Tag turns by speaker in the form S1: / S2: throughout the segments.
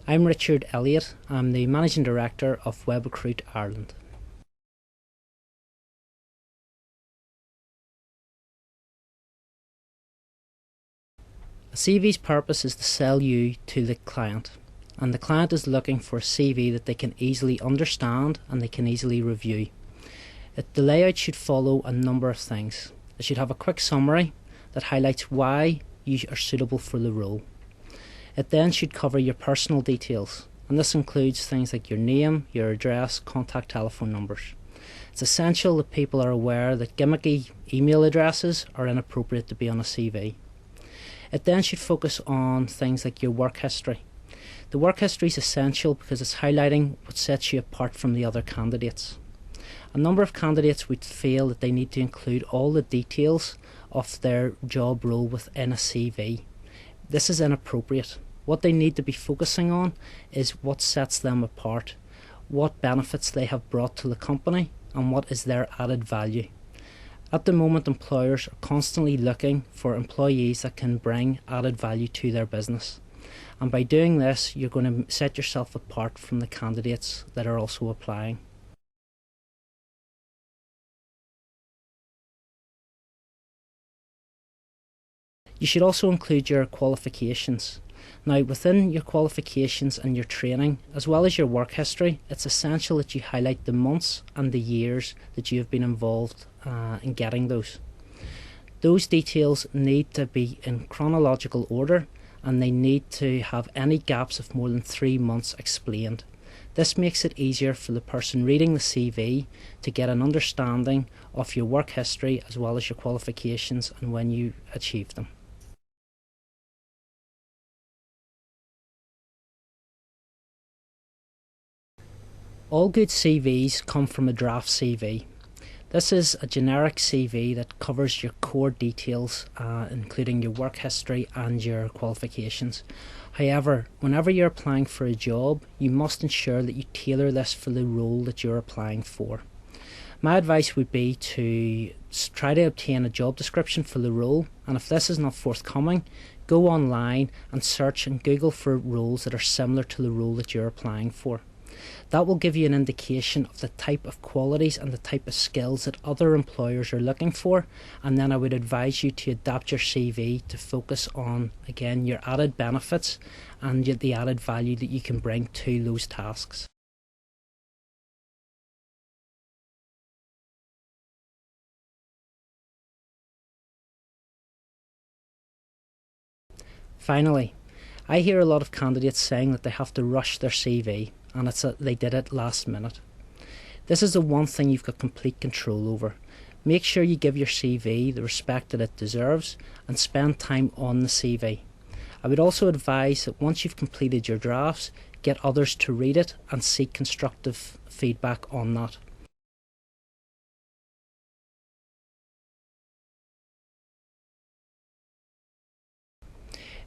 S1: I'm Richard Elliot. I'm the Managing Director of Webrecruit Ireland. A CV's purpose is to sell you to the client, and the client is looking for a CV that they can easily understand and they can easily review. The layout should follow a number of things. It should have a quick summary that highlights why you are suitable for the role. It then should cover your personal details, and this includes things like your name, your address, contact telephone numbers. It's essential that people are aware that gimmicky email addresses are inappropriate to be on a CV. It then should focus on things like your work history. The work history is essential because it's highlighting what sets you apart from the other candidates. A number of candidates would feel that they need to include all the details of their job role within a CV. This is inappropriate. What they need to be focusing on is what sets them apart, what benefits they have brought to the company, and what is their added value. At the moment, employers are constantly looking for employees that can bring added value to their business. And by doing this, you're going to set yourself apart from the candidates that are also applying. You should also include your qualifications. Now, within your qualifications and your training, as well as your work history, it's essential that you highlight the months and the years that you have been involved in getting those. Those details need to be in chronological order, and they need to have any gaps of more than 3 months explained. This makes it easier for the person reading the CV to get an understanding of your work history as well as your qualifications and when you achieved them. All good CVs come from a draft CV. This is a generic CV that covers your core details, including your work history and your qualifications. However, whenever you're applying for a job, you must ensure that you tailor this for the role that you're applying for. My advice would be to try to obtain a job description for the role, and if this is not forthcoming, go online and search and Google for roles that are similar to the role that you're applying for. That will give you an indication of the type of qualities and the type of skills that other employers are looking for, and then I would advise you to adapt your CV to focus on, again, your added benefits and the added value that you can bring to those tasks. Finally, I hear a lot of candidates saying that they have to rush their CV, and they did it last minute. This is the one thing you've got complete control over. Make sure you give your CV the respect that it deserves and spend time on the CV. I would also advise that once you've completed your drafts, get others to read it and seek constructive feedback on that.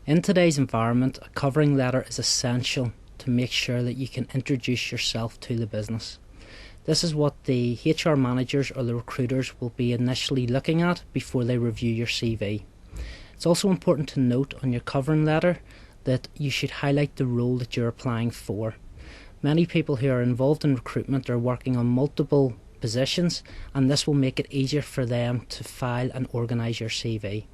S1: In today's environment, a covering letter is essential to make sure that you can introduce yourself to the business. This is what the HR managers or the recruiters will be initially looking at before they review your CV. It's also important to note on your covering letter that you should highlight the role that you're applying for. Many people who are involved in recruitment are working on multiple positions, and this will make it easier for them to file and organise your CV.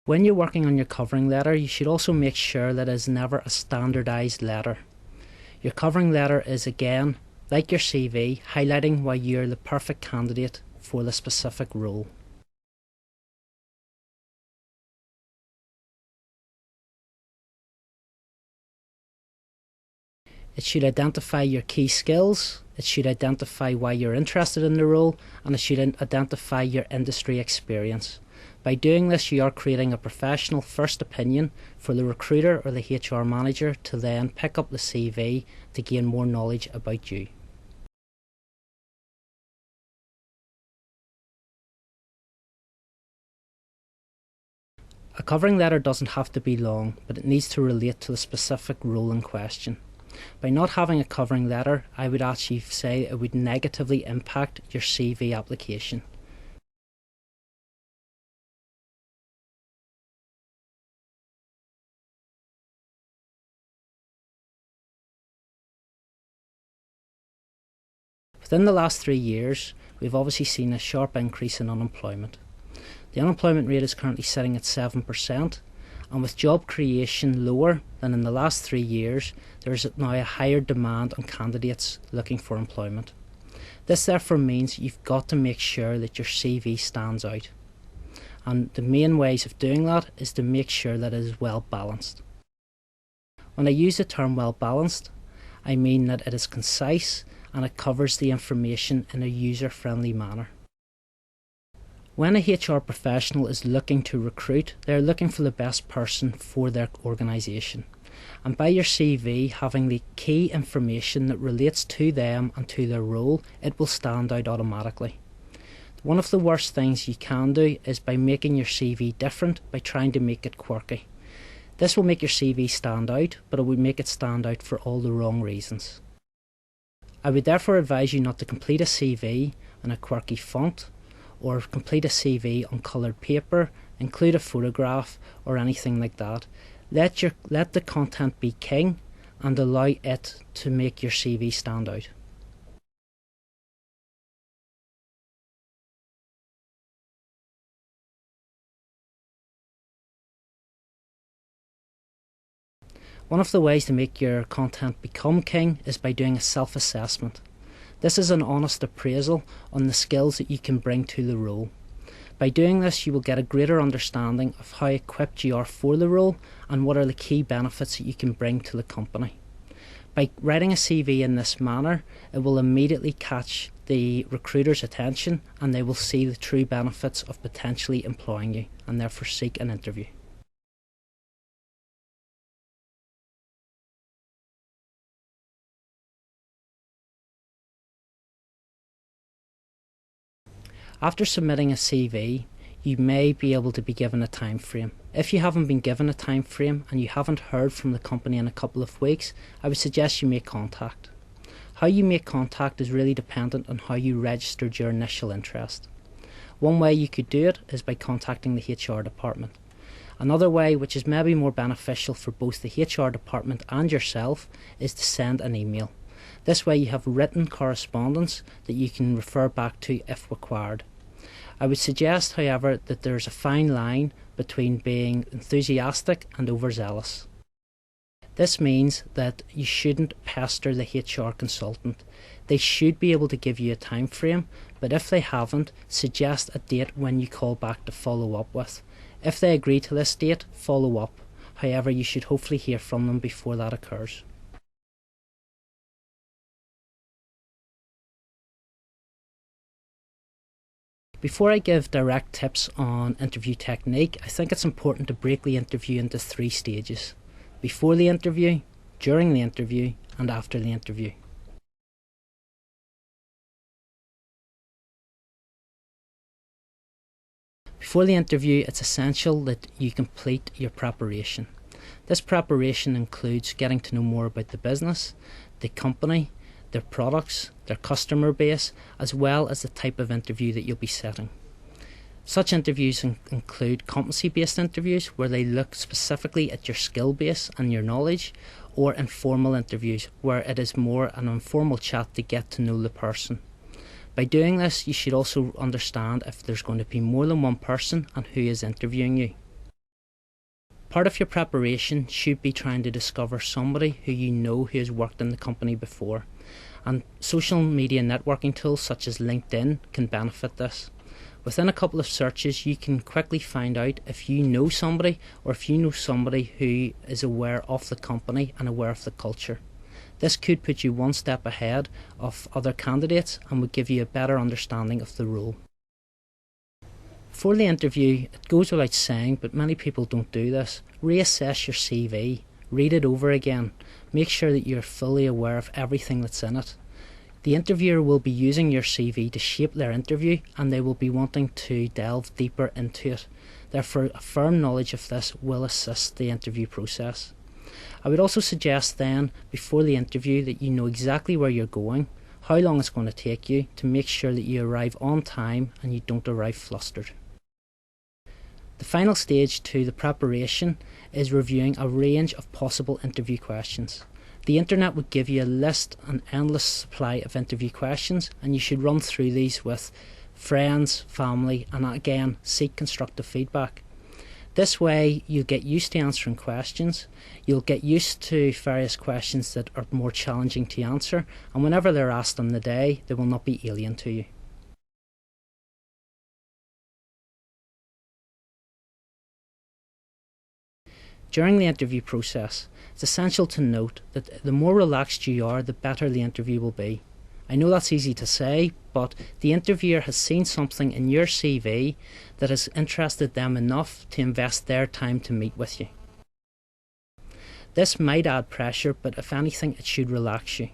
S1: When you're working on your covering letter, you should also make sure that it is never a standardised letter. Your covering letter is, again, like your CV, highlighting why you're the perfect candidate for the specific role. It should identify your key skills, it should identify why you're interested in the role, and it should identify your industry experience. By doing this, you are creating a professional first opinion for the recruiter or the HR manager to then pick up the CV to gain more knowledge about you. A covering letter doesn't have to be long, but it needs to relate to the specific role in question. By not having a covering letter, I would actually say it would negatively impact your CV application. Within the last 3 years, we've obviously seen a sharp increase in unemployment. The unemployment rate is currently sitting at 7%, and with job creation lower than in the last 3 years, there is now a higher demand on candidates looking for employment. This therefore means you've got to make sure that your CV stands out. And the main ways of doing that is to make sure that it is well balanced. When I use the term well balanced, I mean that it is concise and it covers the information in a user-friendly manner. When a HR professional is looking to recruit, they are looking for the best person for their organisation. And by your CV having the key information that relates to them and to their role, it will stand out automatically. One of the worst things you can do is by making your CV different, by trying to make it quirky. This will make your CV stand out, but it will make it stand out for all the wrong reasons. I would therefore advise you not to complete a CV in a quirky font, or complete a CV on coloured paper, include a photograph or anything like that. Let the content be king and allow it to make your CV stand out. One of the ways to make your content become king is by doing a self-assessment. This is an honest appraisal on the skills that you can bring to the role. By doing this, you will get a greater understanding of how equipped you are for the role and what are the key benefits that you can bring to the company. By writing a CV in this manner, it will immediately catch the recruiter's attention and they will see the true benefits of potentially employing you and therefore seek an interview. After submitting a CV, you may be able to be given a time frame. If you haven't been given a time frame and you haven't heard from the company in a couple of weeks, I would suggest you make contact. How you make contact is really dependent on how you registered your initial interest. One way you could do it is by contacting the HR department. Another way, which is maybe more beneficial for both the HR department and yourself, is to send an email. This way you have written correspondence that you can refer back to if required. I would suggest, however, that there's a fine line between being enthusiastic and overzealous. This means that you shouldn't pester the HR consultant. They should be able to give you a time frame, but if they haven't, suggest a date when you call back to follow up with. If they agree to this date, follow up. However, you should hopefully hear from them before that occurs. Before I give direct tips on interview technique, I think it's important to break the interview into 3 stages: before the interview, during the interview, and after the interview. Before the interview, it's essential that you complete your preparation. This preparation includes getting to know more about the business, the company, their products, their customer base, as well as the type of interview that you'll be setting. Such interviews include competency-based interviews, where they look specifically at your skill base and your knowledge, or informal interviews, where it is more an informal chat to get to know the person. By doing this, you should also understand if there's going to be more than one person and who is interviewing you. Part of your preparation should be trying to discover somebody who you know who has worked in the company before, and social media networking tools such as LinkedIn can benefit this. Within a couple of searches, you can quickly find out if you know somebody or if you know somebody who is aware of the company and aware of the culture. This could put you one step ahead of other candidates and would give you a better understanding of the role. For the interview, it goes without saying, but many people don't do this. Reassess your CV, read it over again, make sure that you're fully aware of everything that's in it. The interviewer will be using your CV to shape their interview and they will be wanting to delve deeper into it. Therefore, a firm knowledge of this will assist the interview process. I would also suggest then, before the interview, that you know exactly where you're going, how long it's going to take you, to make sure that you arrive on time and you don't arrive flustered. The final stage to the preparation is reviewing a range of possible interview questions. The internet would give you an endless supply of interview questions, and you should run through these with friends, family, and again, seek constructive feedback. This way you'll get used to answering questions, you'll get used to various questions that are more challenging to answer, and whenever they're asked on the day, they will not be alien to you. During the interview process, it's essential to note that the more relaxed you are, the better the interview will be. I know that's easy to say, but the interviewer has seen something in your CV that has interested them enough to invest their time to meet with you. This might add pressure, but if anything, it should relax you.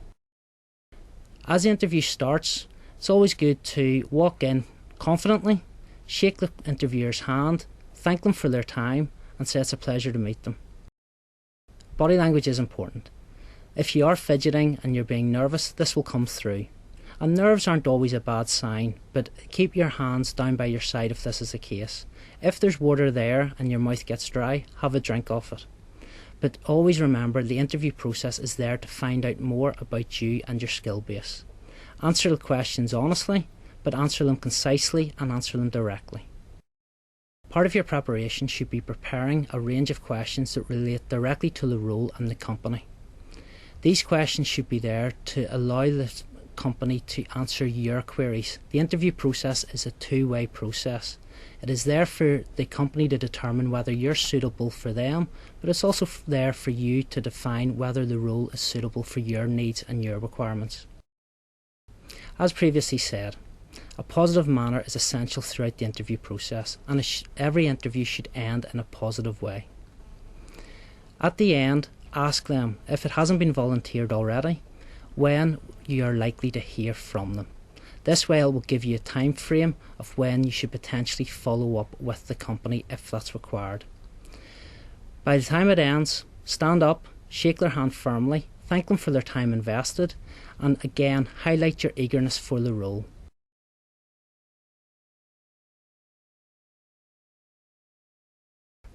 S1: As the interview starts, it's always good to walk in confidently, shake the interviewer's hand, thank them for their time, and say it's a pleasure to meet them. Body language is important. If you are fidgeting and you're being nervous, this will come through. And nerves aren't always a bad sign, but keep your hands down by your side if this is the case. If there's water there and your mouth gets dry, have a drink of it. But always remember, the interview process is there to find out more about you and your skill base. Answer the questions honestly, but answer them concisely and answer them directly. Part of your preparation should be preparing a range of questions that relate directly to the role and the company. These questions should be there to allow the company to answer your queries. The interview process is a two-way process. It is there for the company to determine whether you're suitable for them, but it's also there for you to define whether the role is suitable for your needs and your requirements. As previously said, a positive manner is essential throughout the interview process, and every interview should end in a positive way. At the end, ask them, if it hasn't been volunteered already, when you are likely to hear from them. This way it will give you a time frame of when you should potentially follow up with the company if that's required. By the time it ends, stand up, shake their hand firmly, thank them for their time invested, and again highlight your eagerness for the role.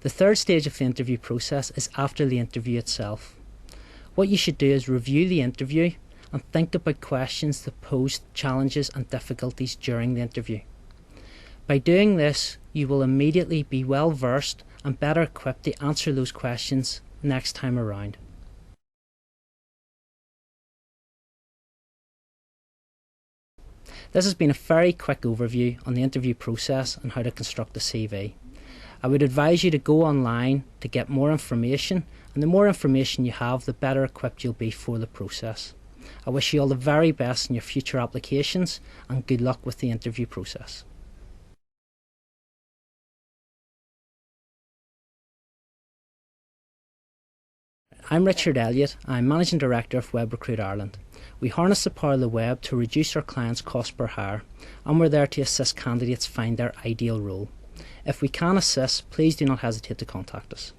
S1: The third stage of the interview process is after the interview itself. What you should do is review the interview and think about questions that pose challenges and difficulties during the interview. By doing this, you will immediately be well versed and better equipped to answer those questions next time around. This has been a very quick overview on the interview process and how to construct a CV. I would advise you to go online to get more information, and the more information you have, the better equipped you'll be for the process. I wish you all the very best in your future applications, and good luck with the interview process. I'm Richard Elliot. I'm Managing Director of Webrecruit Ireland. We harness the power of the web to reduce our clients' cost per hire, and we're there to assist candidates find their ideal role. If we can assist, please do not hesitate to contact us.